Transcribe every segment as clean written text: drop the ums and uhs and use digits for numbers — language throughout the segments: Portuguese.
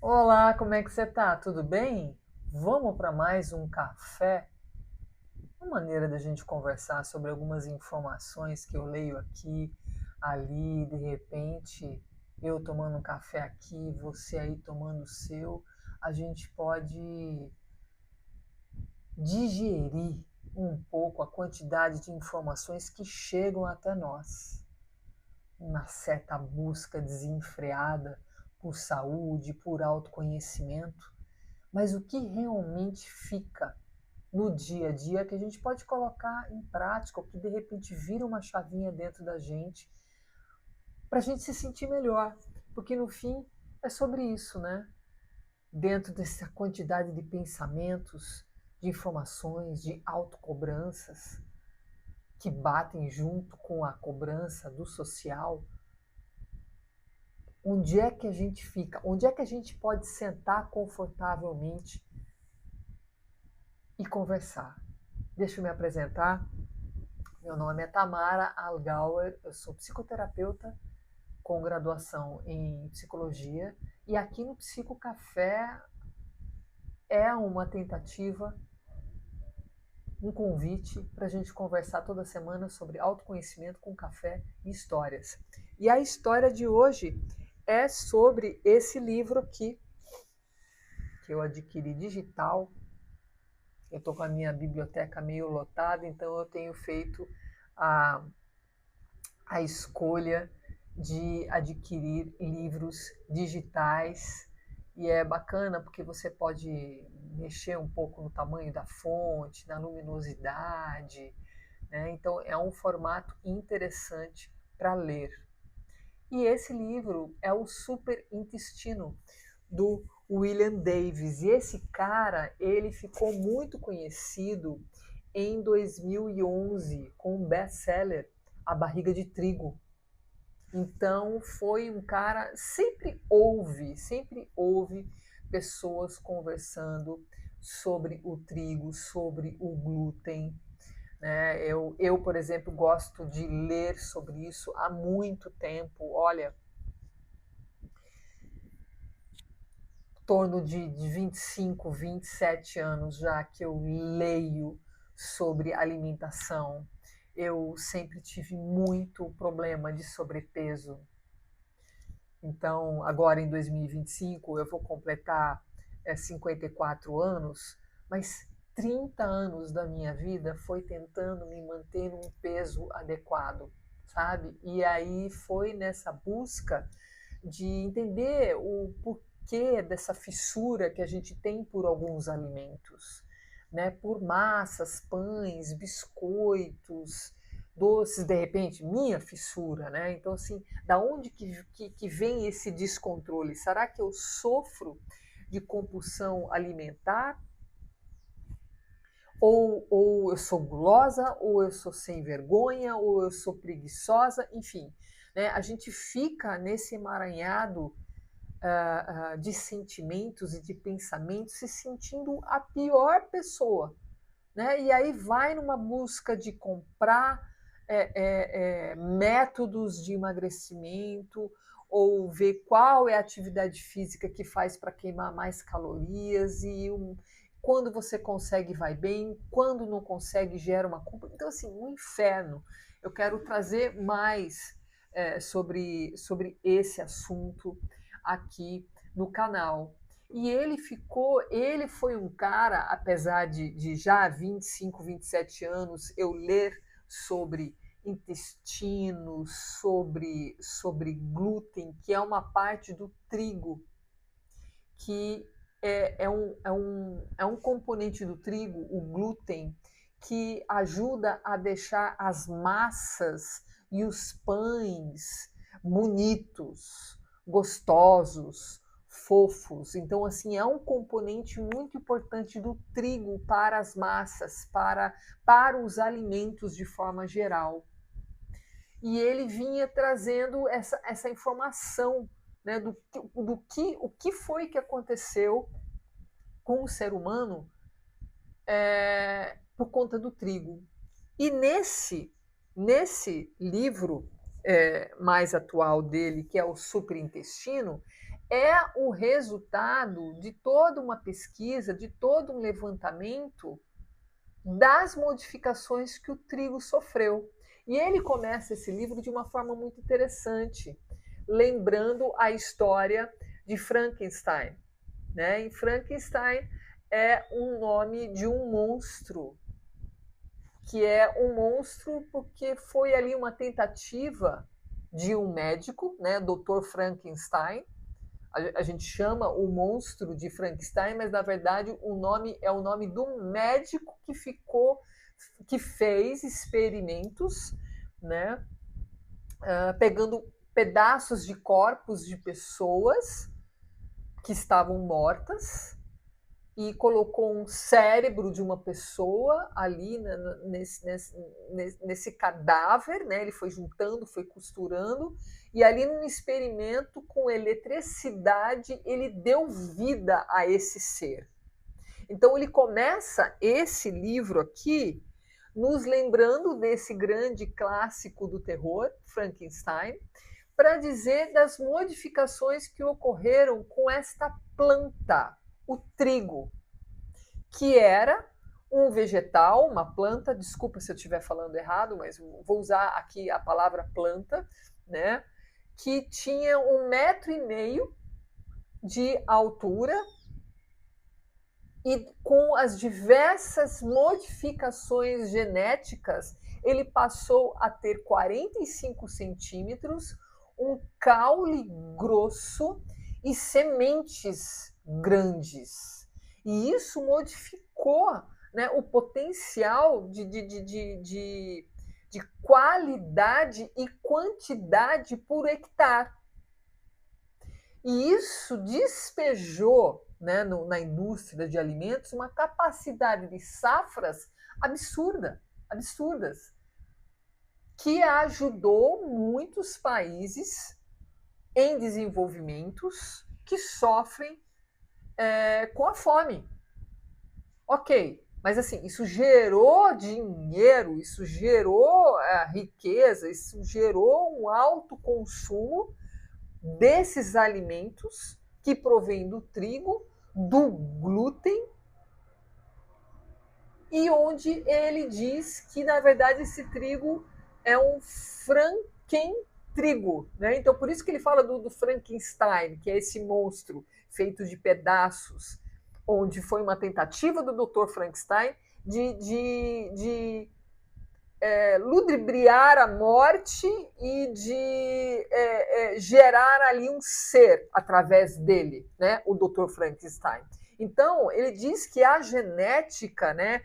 Olá, como é que você tá? Tudo bem? Vamos para mais um café? Uma maneira da gente conversar sobre algumas informações que eu leio aqui, ali, de repente, eu tomando um café aqui, você aí tomando o seu, a gente pode digerir um pouco a quantidade de informações que chegam até nós. Uma certa busca desenfreada por saúde, por autoconhecimento. Mas o que realmente fica no dia a dia que a gente pode colocar em prática, ou que de repente vira uma chavinha dentro da gente, para a gente se sentir melhor. Porque no fim é sobre isso, né? Dentro dessa quantidade de pensamentos, de informações, de autocobranças que batem junto com a cobrança do social, onde é que a gente fica? Onde é que a gente pode sentar confortavelmente e conversar? Deixa eu me apresentar. Meu nome é Tamara Algauer, eu sou psicoterapeuta com graduação em psicologia e aqui no Psico Café é uma tentativa, um convite para a gente conversar toda semana sobre autoconhecimento com café e histórias. E a história de hoje é sobre esse livro aqui que eu adquiri digital. Eu estou com a minha biblioteca meio lotada, então eu tenho feito a, a escolha de adquirir livros digitais e é bacana porque você pode mexer um pouco no tamanho da fonte, na luminosidade, né? Então é um formato interessante para ler. E esse livro é o Super Intestino do William Davis. E esse cara, ele ficou muito conhecido em 2011 com o best-seller A Barriga de Trigo. Então foi um cara, sempre houve pessoas conversando sobre o trigo, sobre o glúten. Né? Por exemplo, gosto de ler sobre isso há muito tempo. Olha, em torno de 25, 27 anos já que eu leio sobre alimentação. Eu sempre tive muito problema de sobrepeso. Então, agora em 2025, eu vou completar 54 anos, mas 30 anos da minha vida foi tentando me manter num peso adequado, sabe? E aí foi nessa busca de entender o porquê dessa fissura que a gente tem por alguns alimentos, né? Por massas, pães, biscoitos, doces, de repente, minha fissura, né? Então, assim, da onde que vem esse descontrole? Será que eu sofro de compulsão alimentar? Ou eu sou gulosa, ou eu sou sem vergonha, ou eu sou preguiçosa, enfim. Né? A gente fica nesse emaranhado de sentimentos e de pensamentos se sentindo a pior pessoa. Né? E aí vai numa busca de comprar métodos de emagrecimento ou ver qual é a atividade física que faz para queimar mais calorias e quando você consegue vai bem, quando não consegue gera uma culpa. Então assim, um inferno. Eu quero trazer mais sobre esse assunto aqui no canal. E ele foi um cara, apesar de já 25, 27 anos eu ler sobre intestino, sobre glúten, que é uma parte do trigo, que é um componente do trigo, o glúten, que ajuda a deixar as massas e os pães bonitos, gostosos, fofos. Então, assim, é um componente muito importante do trigo para as massas, para os alimentos de forma geral. E ele vinha trazendo essa informação, né, o que foi que aconteceu com o ser humano por conta do trigo. E nesse livro mais atual dele, que é o Superintestino, é o resultado de toda uma pesquisa, de todo um levantamento das modificações que o trigo sofreu. E ele começa esse livro de uma forma muito interessante, lembrando a história de Frankenstein. Né? E Frankenstein é um nome de um monstro, que é um monstro porque foi ali uma tentativa de um médico, né, Dr. Frankenstein. A gente chama o monstro de Frankenstein, mas na verdade o nome é o nome do médico que fez experimentos, né, pegando pedaços de corpos de pessoas que estavam mortas e colocou um cérebro de uma pessoa ali nesse cadáver, né? Ele foi juntando, foi costurando, e ali num experimento com eletricidade, ele deu vida a esse ser. Então ele começa esse livro aqui nos lembrando desse grande clássico do terror, Frankenstein, para dizer das modificações que ocorreram com esta planta, o trigo, que era um vegetal, uma planta, desculpa se eu estiver falando errado, mas vou usar aqui a palavra planta, né, que tinha 1,5 metros de altura e com as diversas modificações genéticas, ele passou a ter 45 centímetros, um caule grosso e sementes grandes. E isso modificou, né, o potencial de qualidade e quantidade por hectare. E isso despejou, né, na indústria de alimentos uma capacidade de safras absurdas, que ajudou muitos países em desenvolvimentos que sofrem com a fome. Ok, mas assim, isso gerou dinheiro, isso gerou riqueza, isso gerou um alto consumo desses alimentos que provém do trigo, do glúten, e onde ele diz que, na verdade, esse trigo é um frankentrigo. Né? Então, por isso que ele fala do Frankenstein, que é esse monstro feito de pedaços, onde foi uma tentativa do Dr. Frankenstein de ludibriar a morte e de gerar ali um ser através dele, né, o Dr. Frankenstein. Então, ele diz que a genética, né,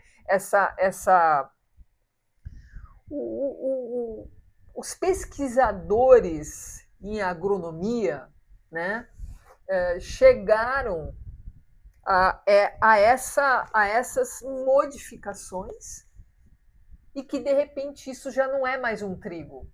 os pesquisadores em agronomia, né, chegaram a essas modificações e que de repente isso já não é mais um trigo.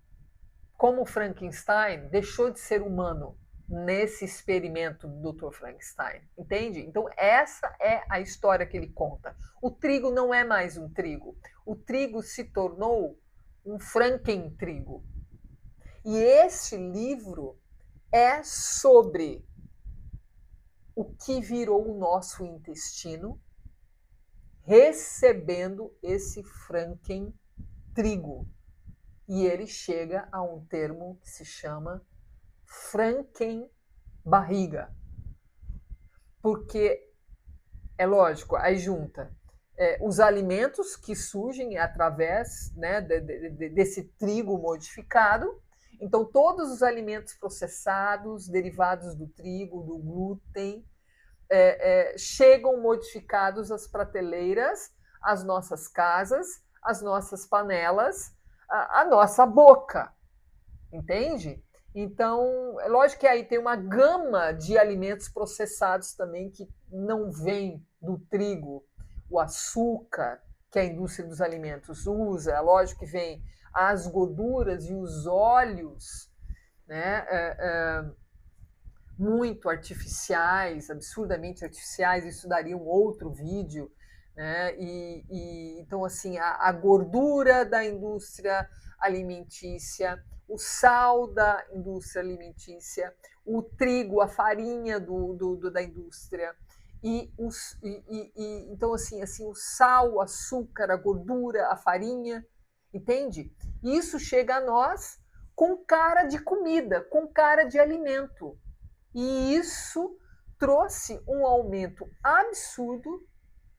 Como Frankenstein deixou de ser humano nesse experimento do Dr. Frankenstein, entende? Então essa é a história que ele conta. O trigo não é mais um trigo. O trigo se tornou um frankentrigo. E esse livro é sobre o que virou o nosso intestino recebendo esse frankentrigo. E ele chega a um termo que se chama frankenbarriga. Porque, é lógico, aí junta os alimentos que surgem através, né, desse trigo modificado. Então, todos os alimentos processados, derivados do trigo, do glúten, chegam modificados às prateleiras, às nossas casas, às nossas panelas, à nossa boca, entende? Então, é lógico que aí tem uma gama de alimentos processados também que não vem do trigo, o açúcar que a indústria dos alimentos usa, é lógico que vem as gorduras e os óleos, né? Muito artificiais, absurdamente artificiais, isso daria um outro vídeo, né? Então, assim, a gordura da indústria alimentícia, o sal da indústria alimentícia, o trigo, a farinha da indústria, então assim, o sal, o açúcar, a gordura, a farinha, entende? Isso chega a nós com cara de comida, com cara de alimento. E isso trouxe um aumento absurdo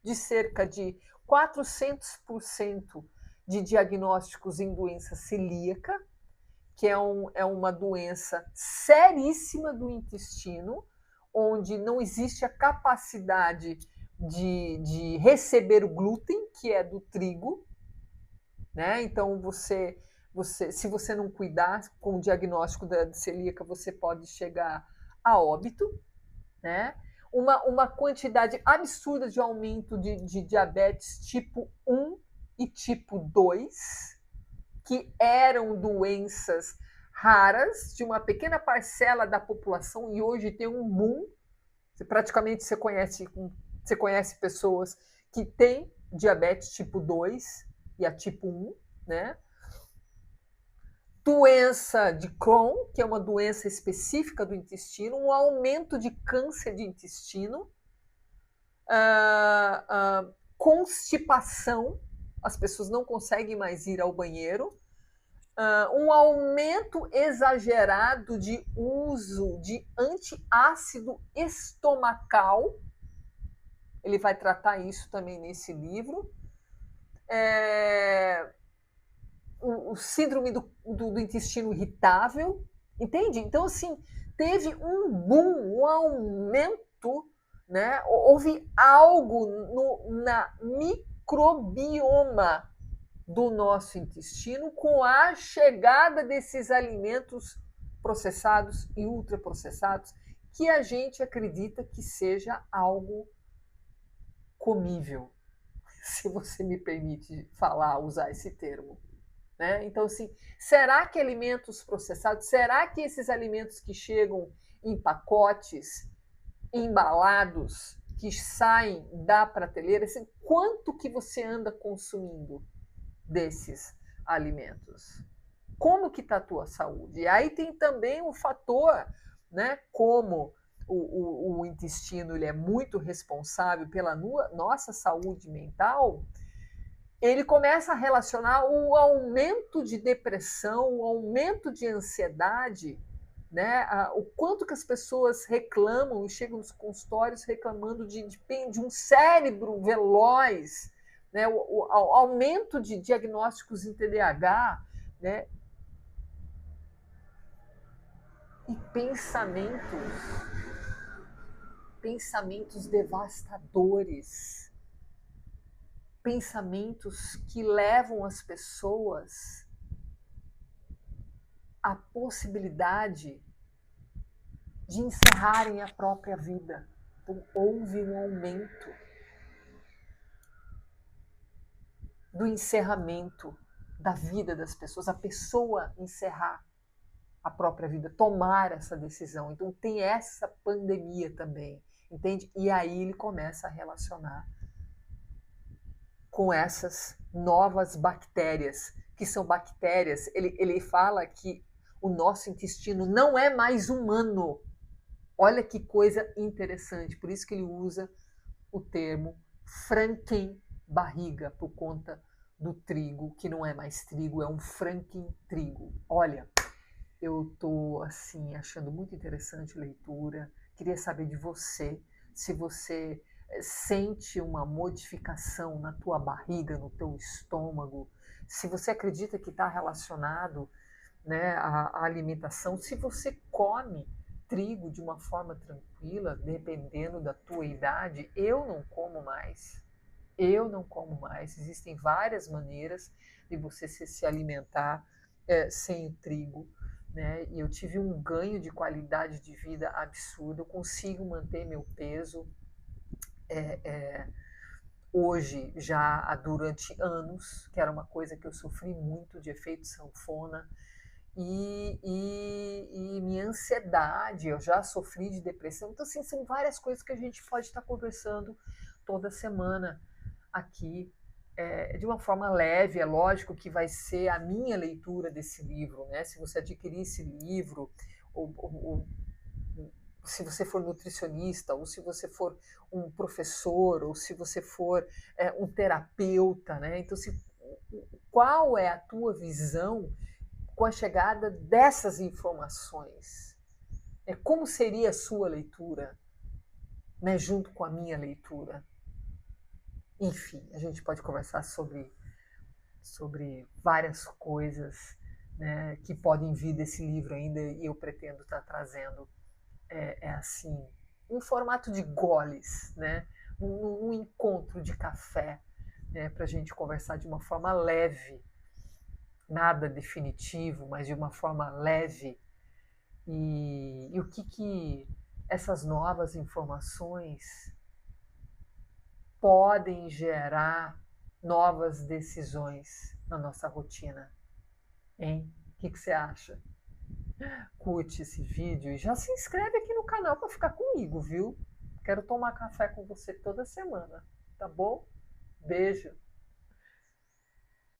de cerca de 400% de diagnósticos em doença celíaca, que é uma doença seríssima do intestino, onde não existe a capacidade de receber o glúten, que é do trigo, né? Então, se você não cuidar com o diagnóstico da celíaca, você pode chegar a óbito, né? Uma quantidade absurda de aumento de diabetes tipo 1 e tipo 2, que eram doenças raras de uma pequena parcela da população e hoje tem um boom. Praticamente você conhece pessoas que têm diabetes tipo 2 e a tipo 1, né? Doença de Crohn, que é uma doença específica do intestino, um aumento de câncer de intestino, constipação, as pessoas não conseguem mais ir ao banheiro, um aumento exagerado de uso de antiácido estomacal, ele vai tratar isso também nesse livro, o síndrome do intestino irritável, entende? Então, assim, teve um boom, um aumento, né? Houve algo na microbioma do nosso intestino com a chegada desses alimentos processados e ultraprocessados que a gente acredita que seja algo comível, se você me permite usar esse termo. Né? Então, assim, será que alimentos processados, será que esses alimentos que chegam em pacotes, embalados, que saem da prateleira, assim, quanto que você anda consumindo desses alimentos? Como que está a tua saúde? E aí tem também o fator, né, como o intestino ele é muito responsável pela nossa saúde mental, ele começa a relacionar o aumento de depressão, o aumento de ansiedade, né? O quanto que as pessoas reclamam e chegam nos consultórios reclamando de um cérebro veloz, né? O aumento de diagnósticos em TDAH, né? E pensamentos devastadores, pensamentos que levam as pessoas à possibilidade de encerrarem a própria vida. Então, houve um aumento do encerramento da vida das pessoas, a pessoa encerrar a própria vida, tomar essa decisão. Então, tem essa pandemia também, entende? E aí ele começa a relacionar com essas novas bactérias, que são bactérias. Ele fala que o nosso intestino não é mais humano. Olha que coisa interessante. Por isso que ele usa o termo Franken-barriga, por conta do trigo, que não é mais trigo, é um Franken-trigo. Olha, eu estou assim, achando muito interessante a leitura. Queria saber de você, se você sente uma modificação na tua barriga, no teu estômago, se você acredita que está relacionado, né, à alimentação, se você come trigo de uma forma tranquila, dependendo da tua idade. Eu não como mais. Existem várias maneiras de você se alimentar sem o trigo. Né? E eu tive um ganho de qualidade de vida absurdo. Eu consigo manter meu peso hoje já durante anos, que era uma coisa que eu sofri muito de efeito sanfona. E minha ansiedade, eu já sofri de depressão. Então, assim, são várias coisas que a gente pode estar conversando toda semana aqui, de uma forma leve. É lógico que vai ser a minha leitura desse livro, né? Se você adquirir esse livro, ou se você for nutricionista, ou se você for um professor, ou se você for um terapeuta, né? Então, qual é a tua visão com a chegada dessas informações? Como seria a sua leitura, né, junto com a minha leitura? Enfim, a gente pode conversar sobre várias coisas, né, que podem vir desse livro ainda, e eu pretendo estar trazendo assim, um formato de goles, né, um encontro de café, né, para a gente conversar de uma forma leve, nada definitivo, mas de uma forma leve. E o que essas novas informações podem gerar novas decisões na nossa rotina, hein? O que você acha? Curte esse vídeo e já se inscreve aqui no canal para ficar comigo, viu? Quero tomar café com você toda semana, tá bom? Beijo!